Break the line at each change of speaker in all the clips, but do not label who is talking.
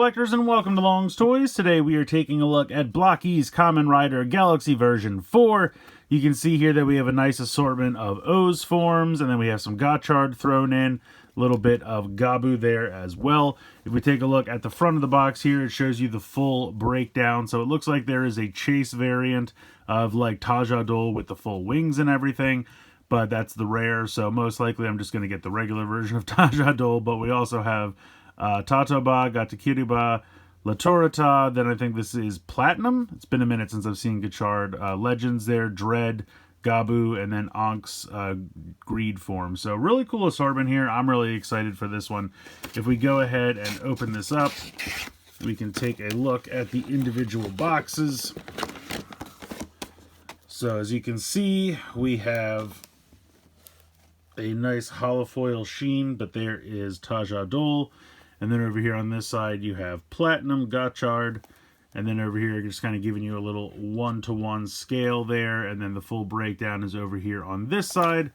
collectors, and welcome to Long's Toys. Today we are taking a look at Blokees Kamen Rider Galaxy version 4. You can see here that we have a nice assortment of O's forms, and then we have some Gotchard thrown in, a little bit of Gaboo there as well. If we take a look at the front of the box here, it shows you the full breakdown. So it looks like there is a chase variant of like Gotchard with the full wings and everything, but that's the rare, so most likely I'm just going to get the regular version of Gotchard, but we also have Tatoba, Gotchard, Latorita, then I think this is Platinum. It's been a minute since I've seen Gotchard. Legends there, Dread, Gaboo, and then Ank's Greed form. So really cool assortment here. I'm really excited for this one. If we go ahead and open this up, we can take a look at the individual boxes. So as you can see, we have a nice holofoil sheen, but there is Gotchard. And then over here on this side, you have Platinum, Gotchard, and then over here, just kind of giving you a little one-to-one scale there, and then the full breakdown is over here on this side.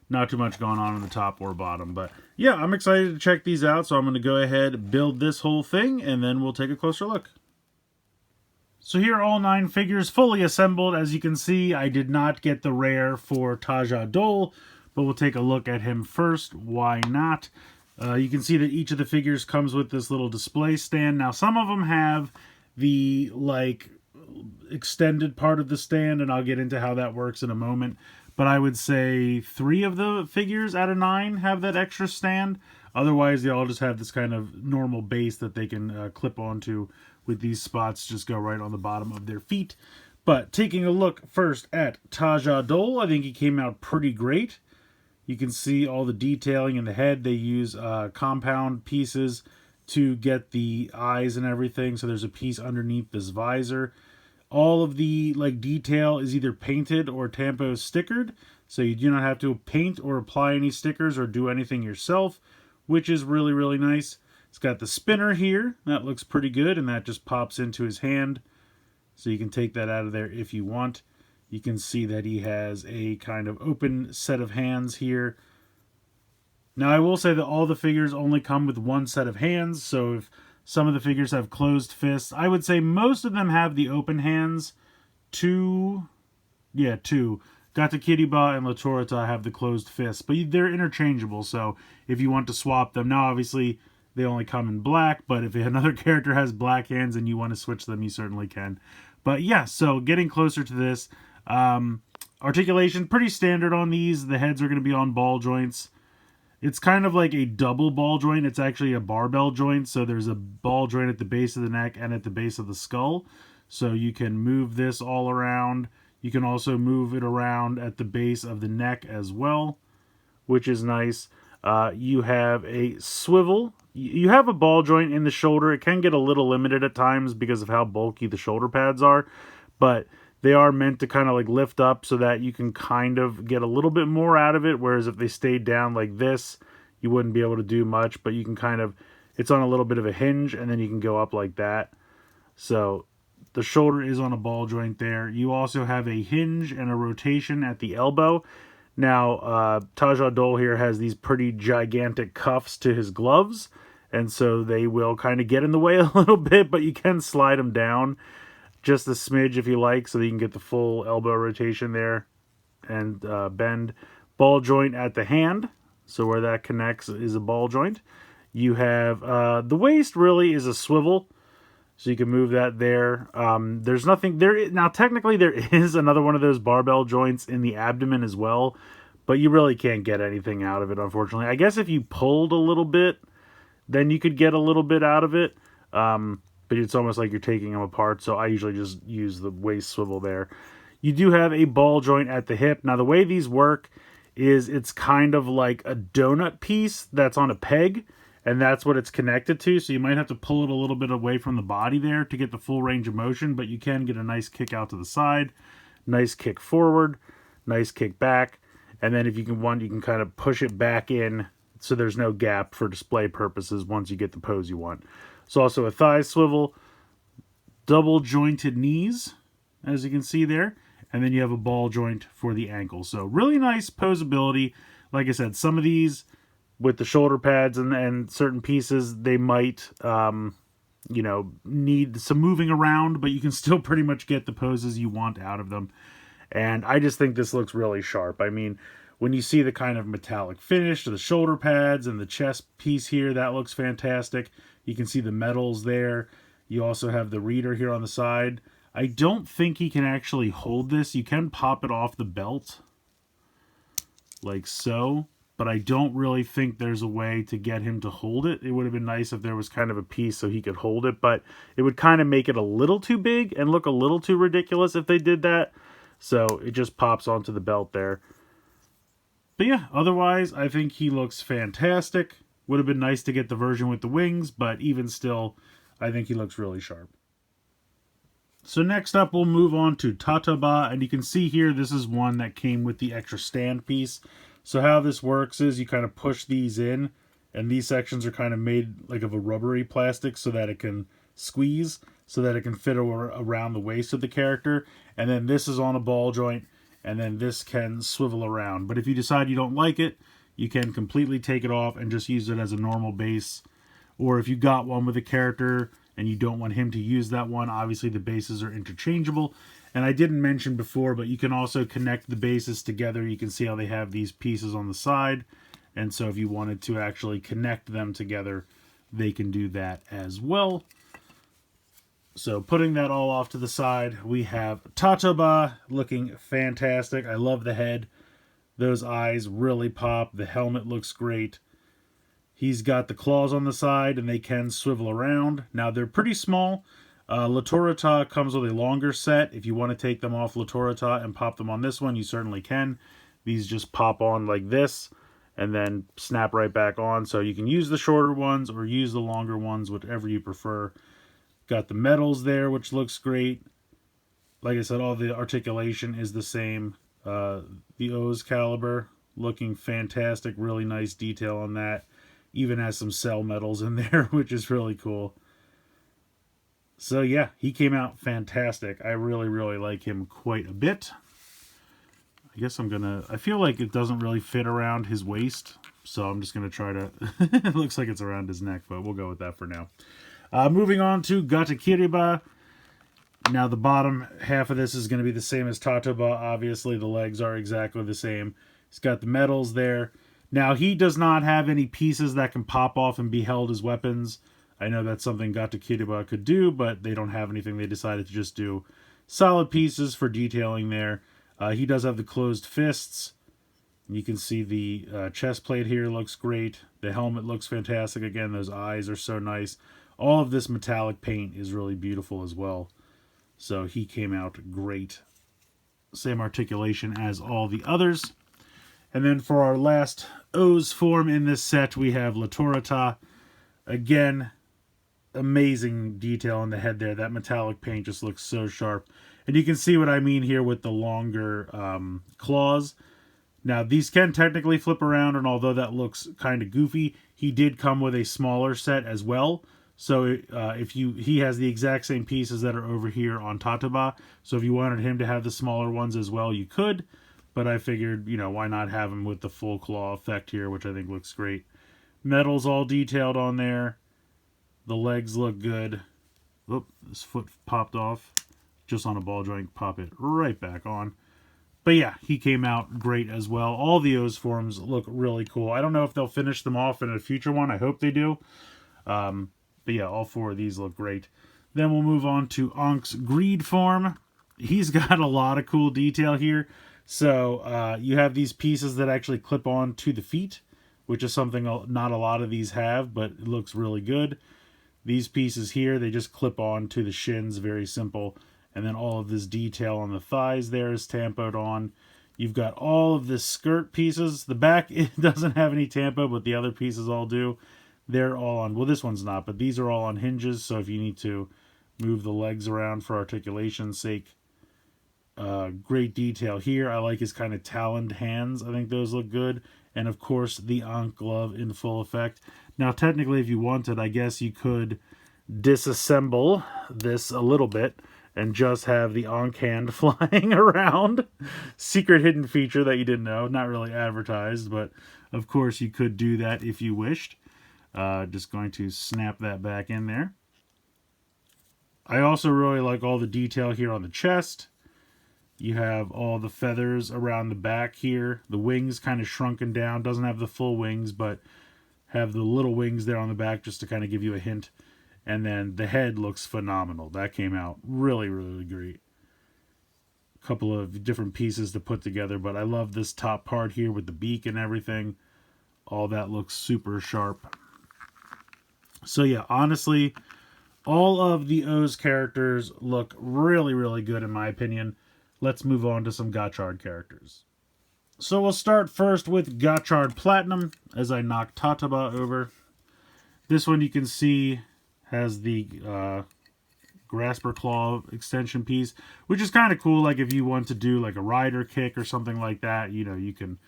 Not too much going on the top or bottom, but yeah, I'm excited to check these out, so I'm going to go ahead, build this whole thing, and then we'll take a closer look. So here are all 9 figures fully assembled. As you can see, I did not get the rare for Gotchard, but we'll take a look at him first. Why not? You can see that each of the figures comes with this little display stand. Now, some of them have the, like, extended part of the stand, and I'll get into how that works in a moment. But I would say 3 of the figures out of 9 have that extra stand. Otherwise, they all just have this kind of normal base that they can clip onto, with these spots just go right on the bottom of their feet. But taking a look first at Gotchard, I think he came out pretty great. You can see all the detailing in the head. They use compound pieces to get the eyes and everything. So there's a piece underneath this visor. All of the detail is either painted or tampo stickered. So you do not have to paint or apply any stickers or do anything yourself, which is really, really nice. It's got the spinner here. That looks pretty good, and that just pops into his hand. So you can take that out of there if you want. You can see that he has a kind of open set of hands here. Now, I will say that all the figures only come with one set of hands, so if some of the figures have closed fists, I would say most of them have the open hands. Two. Gotchard and Latorita have the closed fists, but they're interchangeable, so if you want to swap them. Now, obviously, they only come in black, but if another character has black hands and you want to switch them, you certainly can. But yeah, so getting closer to this, articulation, pretty standard on these. The heads are going to be on ball joints. It's kind of like a double ball joint. It's actually a barbell joint, so there's a ball joint at the base of the neck and at the base of the skull. So you can move this all around. You can also move it around at the base of the neck as well, which is nice. You have a swivel. You have a ball joint in the shoulder. It can get a little limited at times because of how bulky the shoulder pads are, but they are meant to kind of lift up so that you can kind of get a little bit more out of it, whereas if they stayed down like this, you wouldn't be able to do much, but you can kind of, it's on a little bit of a hinge, and then you can go up like that. So the shoulder is on a ball joint there. You also have a hinge and a rotation at the elbow. Now, Gotchard here has these pretty gigantic cuffs to his gloves, and so they will kind of get in the way a little bit, but you can slide them down just a smidge if you like, so that you can get the full elbow rotation there and bend. Ball joint at the hand, so where that connects is a ball joint. You have the waist really is a swivel, so you can move that there. There's nothing there now. Technically, there is another one of those barbell joints in the abdomen as well, but you really can't get anything out of it, unfortunately. I guess if you pulled a little bit, then you could get a little bit out of it. But it's almost like you're taking them apart, so I usually just use the waist swivel there. You do have a ball joint at the hip. Now, the way these work is it's kind of like a donut piece that's on a peg, and that's what it's connected to, so you might have to pull it a little bit away from the body there to get the full range of motion, but you can get a nice kick out to the side, nice kick forward, nice kick back, and then if you want, you can kind of push it back in so there's no gap for display purposes once you get the pose you want. It's also a thigh swivel, double jointed knees, as you can see there, and then you have a ball joint for the ankle. So really nice posability. Like I said, some of these with the shoulder pads and certain pieces, they might you know, need some moving around, but you can still pretty much get the poses you want out of them. And I just think this looks really sharp. I mean, when you see the kind of metallic finish to the shoulder pads and the chest piece here, that looks fantastic. You can see the metals there. You also have the reader here on the side. I don't think he can actually hold this. You can pop it off the belt, like so. But I don't really think there's a way to get him to hold it. It would have been nice if there was kind of a piece so he could hold it, but it would kind of make it a little too big and look a little too ridiculous if they did that. So it just pops onto the belt there. But yeah, otherwise, I think he looks fantastic. Would have been nice to get the version with the wings, but even still, I think he looks really sharp. So next up, we'll move on to Tataba, and you can see here, this is one that came with the extra stand piece. So how this works is you kind of push these in, and these sections are kind of made like of a rubbery plastic so that it can squeeze, so that it can fit around the waist of the character. And then this is on a ball joint, and then this can swivel around. But if you decide you don't like it, you can completely take it off and just use it as a normal base. Or if you got one with a character and you don't want him to use that one, obviously the bases are interchangeable. And I didn't mention before, but you can also connect the bases together. You can see how they have these pieces on the side. And so if you wanted to actually connect them together, they can do that as well. So putting that all off to the side, we have Tataba looking fantastic. I love the head. Those eyes really pop. The helmet looks great. He's got the claws on the side, and they can swivel around. Now, they're pretty small. Latorata comes with a longer set. If you want to take them off Latorata and pop them on this one, you certainly can. These just pop on like this and then snap right back on. So you can use the shorter ones or use the longer ones, whatever you prefer. Got the metals there, which looks great. Like I said, all the articulation is the same. The O's caliber looking fantastic. Really nice detail on that. Even has some cell metals in there, which is really cool. So yeah, he came out fantastic. I really, really like him quite a bit. I guess I feel like it doesn't really fit around his waist. So I'm just going to try to, it looks like it's around his neck, but we'll go with that for now. Moving on to Gatakiriba. Now the bottom half of this is going to be the same as Tataba. Obviously the legs are exactly the same. He's got the metals there. Now he does not have any pieces that can pop off and be held as weapons. I know that's something Gatakiriba could do, but they don't have anything. They decided to just do solid pieces for detailing there. He does have the closed fists. You can see the chest plate here looks great. The helmet looks fantastic. Again, those eyes are so nice. All of this metallic paint is really beautiful as well. So he came out great. Same articulation as all the others. And then for our last O's form in this set, we have Latorata. Again, amazing detail on the head there. That metallic paint just looks so sharp. And you can see what I mean here with the longer claws. Now, these can technically flip around, and although that looks kind of goofy, he did come with a smaller set as well. So he has the exact same pieces that are over here on Tataba. So if you wanted him to have the smaller ones as well, you could. But I figured, why not have him with the full claw effect here, which I think looks great. Metal's all detailed on there. The legs look good. Oop, this foot popped off. Just on a ball joint, pop it right back on. But yeah, he came out great as well. All the O's forms look really cool. I don't know if they'll finish them off in a future one. I hope they do. But yeah, all four of these look great. Then we'll move on to Ank's Greed form. He's got a lot of cool detail here. So you have these pieces that actually clip on to the feet, which is something not a lot of these have, but it looks really good. These pieces here, they just clip on to the shins, very simple. And then all of this detail on the thighs there is tampoed on. You've got all of the skirt pieces. The back, it doesn't have any tampo, but the other pieces all do. They're all on, well, this one's not, but these are all on hinges. So if you need to move the legs around for articulation's sake. Great detail here. I like his kind of taloned hands. I think those look good. And of course, the Ankh glove in full effect. Now, technically, if you wanted, I guess you could disassemble this a little bit and just have the Ankh hand flying around. Secret hidden feature that you didn't know. Not really advertised, but of course you could do that if you wished. Just going to snap that back in there. I also really like all the detail here on the chest. You have all the feathers around the back here. The wings kind of shrunken down. Doesn't have the full wings, but have the little wings there on the back just to kind of give you a hint. And then the head looks phenomenal. That came out really, really great. A couple of different pieces to put together, but I love this top part here with the beak and everything. All that looks super sharp. So yeah, honestly, all of the O's characters look really, really good in my opinion. Let's move on to some Gotchard characters. So we'll start first with Gotchard Platinum, as I knock Tataba over. This one you can see has the Grasper Claw extension piece, which is kind of cool. Like if you want to do like a rider kick or something like that, you know, you can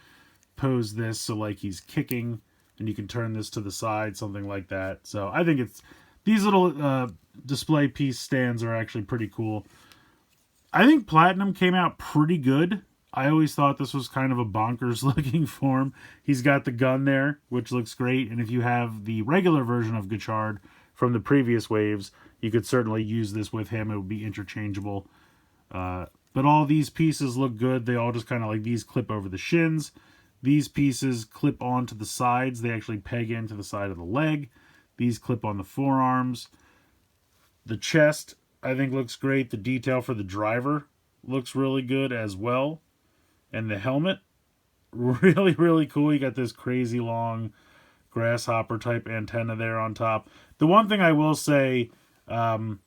pose this so like he's kicking, and you can turn this to the side, something like that. So I think it's these little display piece stands are actually pretty cool. I think Platinum came out pretty good. I always thought this was kind of a bonkers looking form. He's got the gun there, which looks great. And if you have the regular version of Gotchard from the previous waves, you could certainly use this with him. It would be interchangeable. But all these pieces look good. They all just kind of like these clip over the shins. These pieces clip onto the sides. They actually peg into the side of the leg. These clip on the forearms. The chest, I think, looks great. The detail for the driver looks really good as well. And the helmet, really, really cool. You got this crazy long grasshopper type antenna there on top. The one thing I will say, the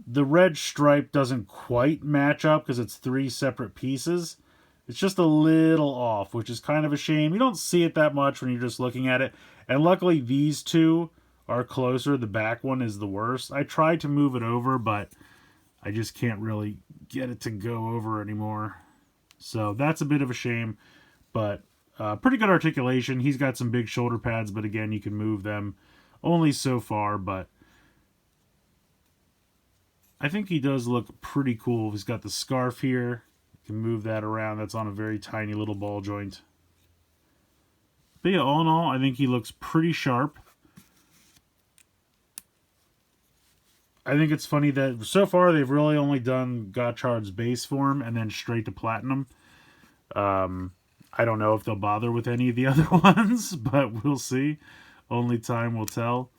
red stripe doesn't quite match up because it's 3 separate pieces. It's just a little off, which is kind of a shame. You don't see it that much when you're just looking at it. And luckily these two are closer. The back one is the worst. I tried to move it over, but I just can't really get it to go over anymore. So that's a bit of a shame, but pretty good articulation. He's got some big shoulder pads, but again, you can move them only so far, but I think he does look pretty cool. He's got the scarf here. You can move that around. That's on a very tiny little ball joint. But yeah, all in all, I think he looks pretty sharp. I think it's funny that so far they've really only done Gotchard's base form and then straight to Platinum. I don't know if they'll bother with any of the other ones, but we'll see. Only time will tell.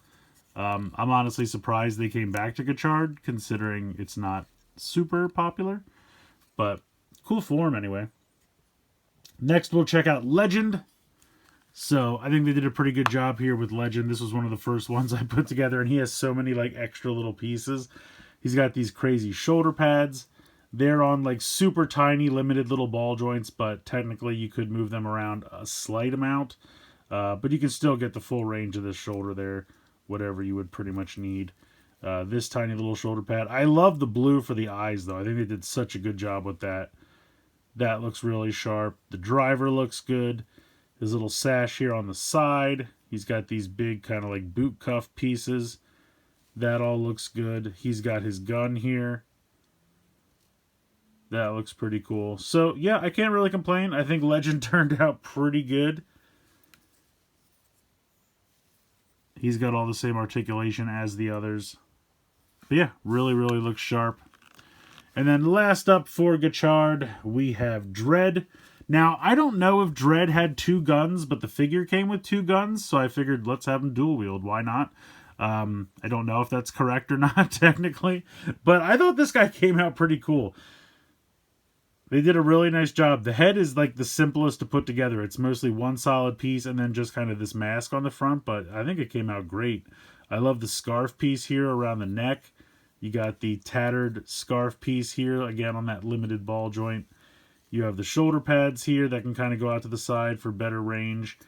I'm honestly surprised they came back to Gotchard, considering it's not super popular. But cool form anyway. Next we'll check out Legend. So I think they did a pretty good job here with Legend. This was one of the first ones I put together, and he has so many like extra little pieces. He's got these crazy shoulder pads. They're on like super tiny limited little ball joints, but technically you could move them around a slight amount. But you can still get the full range of this shoulder there, whatever you would pretty much need. This tiny little shoulder pad. I love the blue for the eyes though. I think they did such a good job with that. That looks really sharp. The driver looks good. His little sash here on the side. He's got these big kind of like boot cuff pieces. That all looks good. He's got his gun here. That looks pretty cool. So yeah, I can't really complain. I think Legend turned out pretty good. He's got all the same articulation as the others. But yeah, really, really looks sharp. And then last up for Gotchard, we have Dread. Now, I don't know if Dread had 2 guns, but the figure came with 2 guns, so I figured let's have him dual wield. Why not? I don't know if that's correct or not, technically, but I thought this guy came out pretty cool. They did a really nice job. The head is like the simplest to put together. It's mostly one solid piece and then just kind of this mask on the front, but I think it came out great. I love the scarf piece here around the neck. You got the tattered scarf piece here, again on that limited ball joint. You have the shoulder pads here that can kind of go out to the side for better range.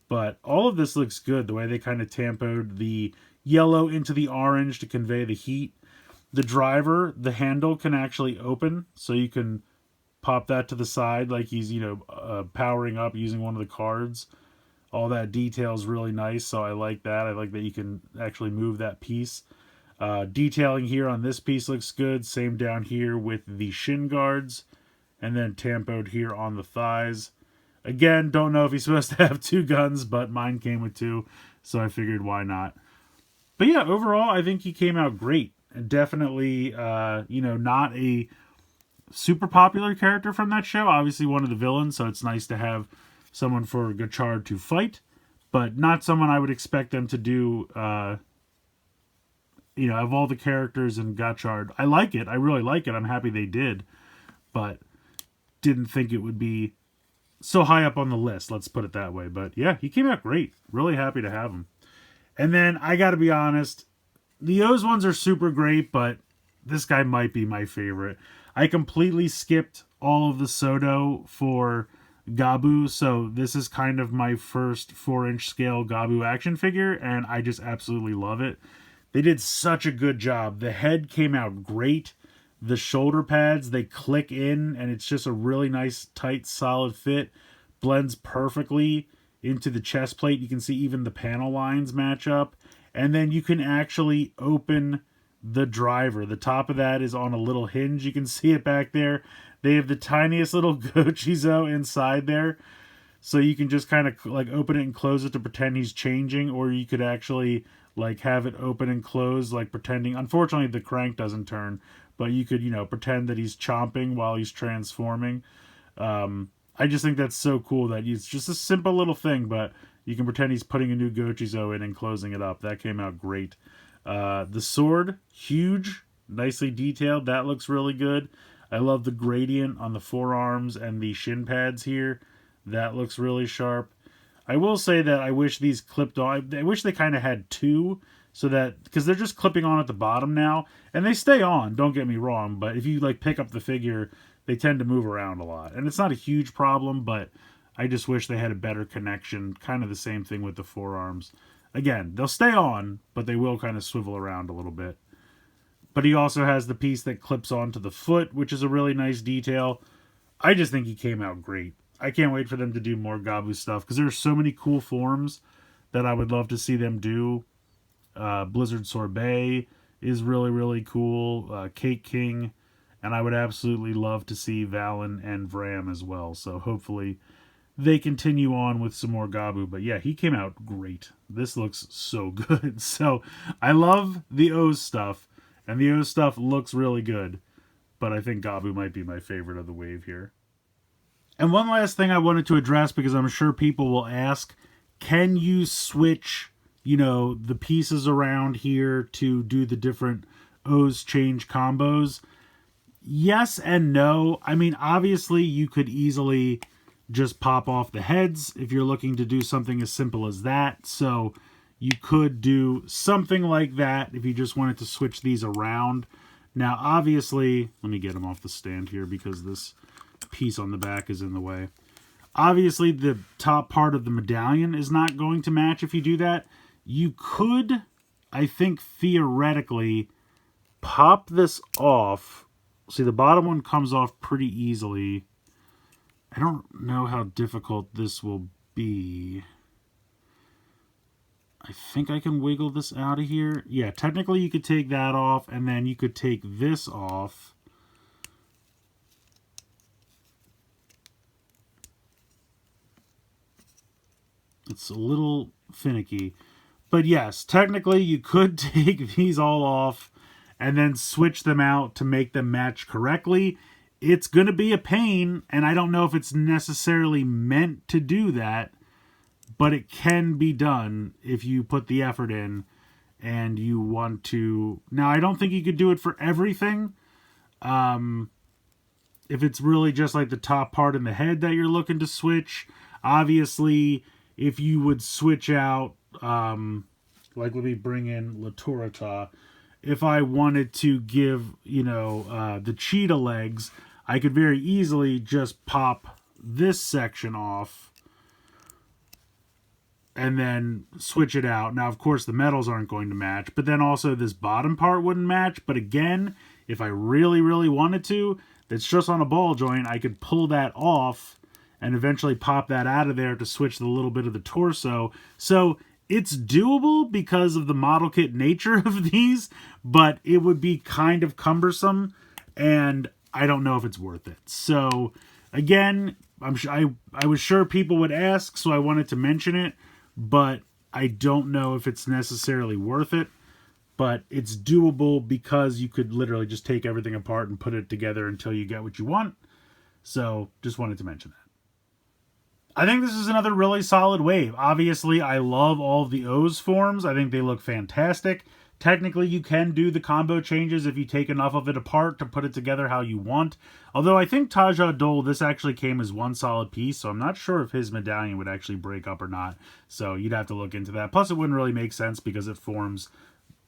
But all of this looks good, the way they kind of tampoed the yellow into the orange to convey the heat. The driver, the handle can actually open, so you can pop that to the side like he's, powering up using one of the cards. All that detail is really nice, so I like that. I like that you can actually move that piece. Detailing here on this piece looks good. Same down here with the shin guards. And then tampoed here on the thighs. Again, don't know if he's supposed to have 2 guns, but mine came with 2, so I figured why not. But yeah, overall, I think he came out great. Definitely, not a super popular character from that show. Obviously one of the villains, so it's nice to have someone for Gotchard to fight, but not someone I would expect them to do, of all the characters in Gotchard. I like it. I really like it. I'm happy they did, but didn't think it would be so high up on the list. Let's put it that way. But yeah, he came out great. Really happy to have him. And then I got to be honest, the O's ones are super great, but this guy might be my favorite. I completely skipped all of the Soto for Gaboo, so this is kind of my first 4-inch scale Gaboo action figure, and I just absolutely love it. They did such a good job. The head came out great. The shoulder pads, they click in, and it's just a really nice, tight, solid fit. Blends perfectly into the chest plate. You can see even the panel lines match up. And then you can actually open the driver. The top of that is on a little hinge. You can see it back there. They have the tiniest little Gochizo inside there. So you can just kind of like open it and close it to pretend he's changing, or you could actually like have it open and close, like pretending. Unfortunately, the crank doesn't turn, but you could, pretend that he's chomping while he's transforming. I just think that's so cool that it's just a simple little thing, but you can pretend he's putting a new Gochizo in and closing it up. That came out great. The sword, huge, nicely detailed. That looks really good. I love the gradient on the forearms and the shin pads here. That looks really sharp. I will say that I wish these clipped on. I wish they kind of had two, so that, because they're just clipping on at the bottom now, and they stay on, don't get me wrong, but if you like pick up the figure, they tend to move around a lot. And it's not a huge problem, but I just wish they had a better connection. Kind of the same thing with the forearms. Again, they'll stay on, but they will kind of swivel around a little bit. But he also has the piece that clips onto the foot, which is a really nice detail. I just think he came out great. I can't wait for them to do more Gaboo stuff, because there are so many cool forms that I would love to see them do. Blizzard Sorbet is really, really cool. Cake King. And I would absolutely love to see Valen and Vram as well. So hopefully they continue on with some more Gaboo. But yeah, he came out great. This looks so good. So I love the O's stuff. And the O's stuff looks really good. But I think Gaboo might be my favorite of the wave here. And one last thing I wanted to address, because I'm sure people will ask, can you switch, the pieces around here to do the different O's change combos? Yes and no. I mean, obviously, you could easily just pop off the heads if you're looking to do something as simple as that. So you could do something like that if you just wanted to switch these around. Now, obviously, let me get them off the stand here because this piece on the back is in the way. Obviously, the top part of the medallion is not going to match if you do that. You could, I think, theoretically, pop this off. See, the bottom one comes off pretty easily. I don't know how difficult this will be. I think I can wiggle this out of here. Yeah, technically you could take that off, and then you could take this off. It's a little finicky. But yes, technically you could take these all off and then switch them out to make them match correctly. It's going to be a pain, and I don't know if it's necessarily meant to do that, but it can be done if you put the effort in and you want to. Now, I don't think you could do it for everything. If it's really just like the top part in the head that you're looking to switch, obviously, if you would switch out, like let me bring in La Torata. If I wanted to give, the cheetah legs, I could very easily just pop this section off and then switch it out. Now, of course, the metals aren't going to match, but then also this bottom part wouldn't match. But again, if I really, really wanted to, that's just on a ball joint, I could pull that off and eventually pop that out of there to switch the little bit of the torso. So it's doable because of the model kit nature of these, but it would be kind of cumbersome, and I don't know if it's worth it. So again, I was sure people would ask, so I wanted to mention it, but I don't know if it's necessarily worth it. but it's doable because you could literally just take everything apart and put it together until you get what you want. So just wanted to mention that. I think this is another really solid wave. Obviously, I love all of the O's forms. I think they look fantastic. Technically, you can do the combo changes if you take enough of it apart to put it together how you want. Although I think Taja Dole, this actually came as one solid piece, so I'm not sure if his medallion would actually break up or not. So you'd have to look into that. Plus, it wouldn't really make sense because it forms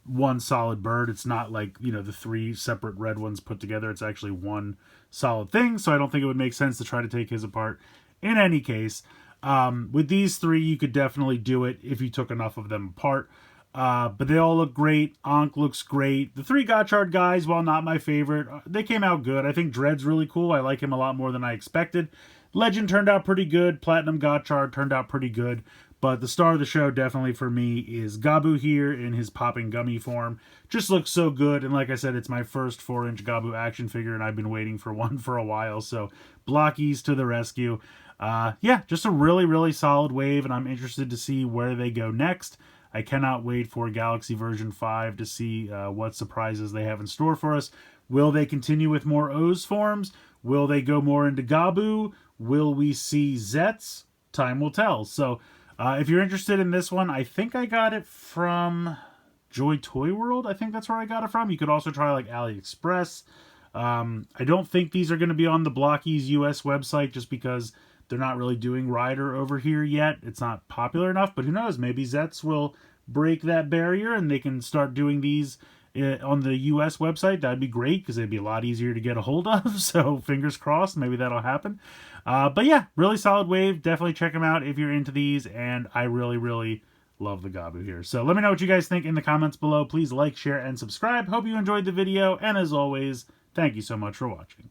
one solid bird. It's not like, you know, the three separate red ones put together. It's actually one solid thing, so I don't think it would make sense to try to take his apart. In any case, with these three, you could definitely do it if you took enough of them apart. But they all look great. Ankh looks great. The three Gotchard guys, while not my favorite, they came out good. I think Dread's really cool. I like him a lot more than I expected. Legend turned out pretty good. Platinum Gotchard turned out pretty good. But the star of the show definitely for me is Gaboo here in his popping gummy form. Just looks so good. And like I said, it's my first 4-inch Gaboo action figure, and I've been waiting for one for a while. So Blokees to the rescue. Yeah, just a really, really solid wave, and I'm interested to see where they go next. I cannot wait for Galaxy version 5 to see what surprises they have in store for us. Will they continue with more O's forms? Will they go more into Gaboo? Will we see Zets? Time will tell. So if you're interested in this one, I think I got it from Joy Toy World. I think that's where I got it from. You could also try like AliExpress. I don't think these are going to be on the Blokees US website just because they're not really doing Rider over here yet. It's not popular enough, but who knows? Maybe Zets will break that barrier and they can start doing these on the US website. That'd be great because they'd be a lot easier to get a hold of. So fingers crossed, maybe that'll happen. But yeah, really solid wave. Definitely check them out if you're into these. And I really, really love the Gaboo here. So let me know what you guys think in the comments below. Please like, share, and subscribe. Hope you enjoyed the video. And as always, thank you so much for watching.